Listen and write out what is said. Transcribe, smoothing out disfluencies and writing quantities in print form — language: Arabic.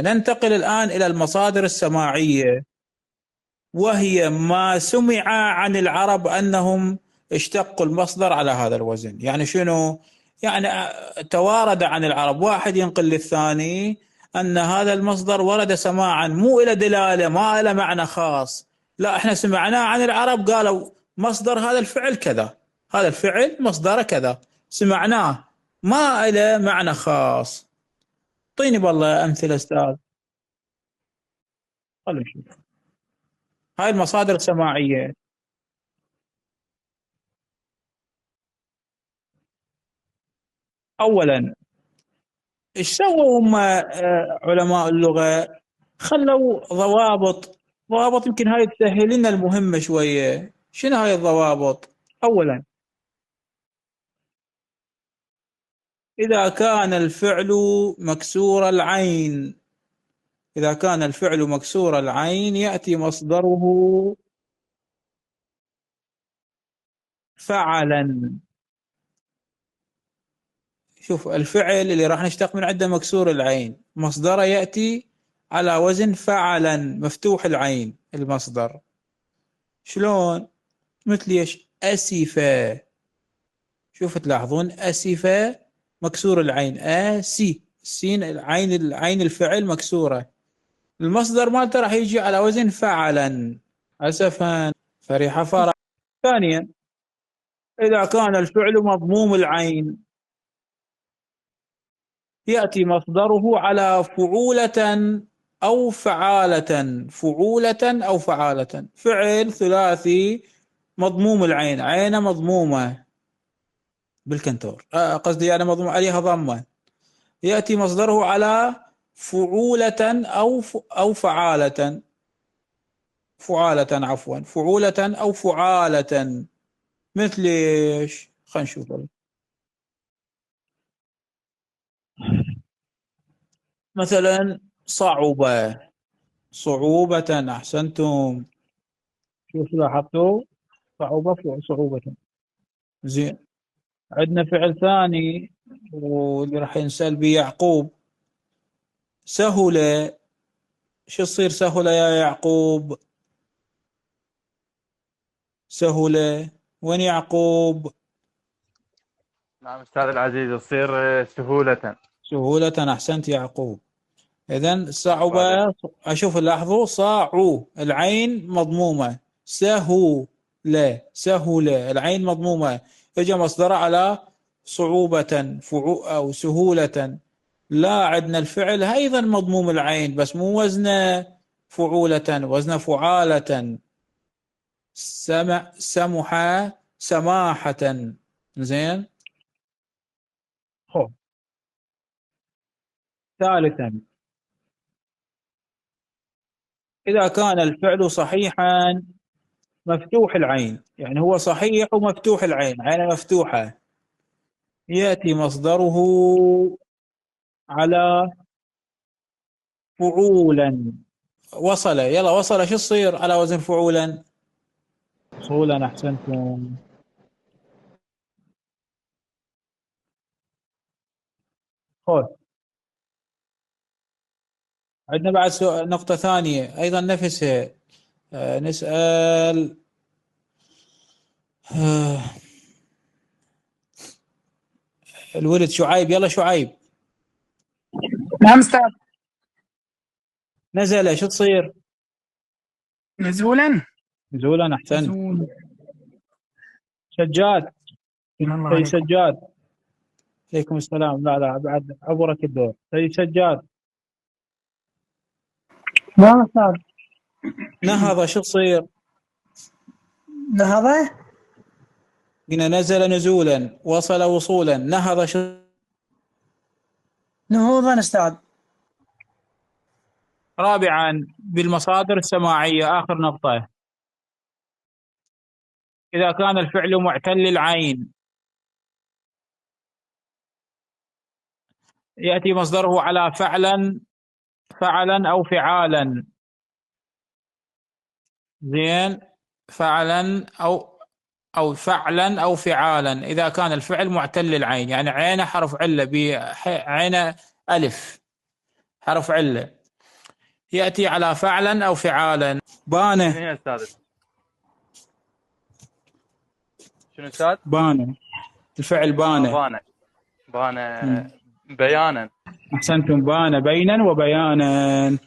ننتقل الآن إلى المصادر السماعية، وهي ما سمع عن العرب أنهم اشتقوا المصدر على هذا الوزن. يعني شنو؟ يعني توارد عن العرب، واحد ينقل للثاني أن هذا المصدر ورد سماعا، مو إلى دلالة، ما إلى معنى خاص، لا احنا سمعناه عن العرب قالوا مصدر هذا الفعل كذا، هذا الفعل مصدره كذا، سمعناه، ما إلى معنى خاص. اعطيني والله أمثلة أستاذ. خلينا نشوف. هاي المصادر السماعية. أولا، ايش سووا هم علماء اللغة؟ خلوا ضوابط. ضوابط يمكن هاي تسهل لنا المهمة شوية. شنو هاي الضوابط؟ أولا، إذا كان الفعل مكسور العين، إذا كان الفعل مكسور العين يأتي مصدره فعلا. شوف، الفعل اللي راح نشتق من عنده مكسور العين، مصدره يأتي على وزن فعلا، مفتوح العين المصدر. شلون؟ مثل ايش؟ أسفة. شوف تلاحظون أسفة مكسور العين، آسي، السين، العين الفعل مكسورة، المصدر مالته راح يجي على وزن فعلا. أسفا، فرح فرح. ثانيا، إذا كان الفعل مضموم العين يأتي مصدره على فعولة أو فعالة. فعولة أو فعالة، فعل ثلاثي مضموم العين، عين مضمومة بالكنتور، قصدي يعني مضموم عليها ضمة، يأتي مصدره على فعولة أو فعالة. فعالة، عفوا، فعولة أو فعالة. مثل ايش؟ خلينا نشوف. مثلا صعوبة. صعوبة، أحسنتم. شوف لاحظتوا؟ صعوبة، صعوبة. زين. عندنا فعل ثاني واللي راح ينسال به يعقوب، سهل. شو يصير سهل يا يعقوب؟ سهل. وين يعقوب؟ نعم أستاذ العزيز، يصير سهولة. سهولة، أحسنت يعقوب. إذن الله عليك. صعوبة. أشوف، لاحظوا، صاعوا العين مضمومة، سهولة، سهولة العين مضمومة، إجا مصدر على صعوبة، أو سهولة. لا، عندنا الفعل أيضا مضموم العين بس مو وزنه فعولة، وزنه فعالة. سمح، سماحة. زين. خب. ثالثا، إذا كان الفعل صحيحا مفتوح العين، يعني هو صحيح ومفتوح العين، عين مفتوحة، يأتي مصدره على فعولا. وصل، يلا وصل، شو يصير على وزن فعولا؟ فعولا، أحسنتم. خذ. عندنا بعد نقطة ثانية أيضا نفسها. نسأل. آه الولد شعيب، يلا شعيب. نعم أستاذ. نزل، شو تصير؟ نزولا. نزولا، أحسنت. نزول. سجاد. الله سيد عليكم. سجاد. عليكم السلام. لا لا، بعد عبرك الدور. سيد سجاد. نعم أستاذ. نهض، شو تصير؟ نهضة. قلنا نزل نزولا، وصل وصولا، نهض شو؟ نهوضا أستاذ. رابعا، بالمصادر السماعية، آخر نقطة، إذا كان الفعل معتل العين يأتي مصدره على فعلا، فعلا أو فعالا. زين. فعلا أو فعلا أو فعالا، إذا كان الفعل معتل العين، يعني عينه حرف علة، بعين ألف، حرف علة. يأتي على فعلا أو فعالا. شنو بان هي أستاذ؟ شنو أستاذ؟ بان الفعل بان. بان. بان بيانا. أحسنتم، بان بينا وبيانا.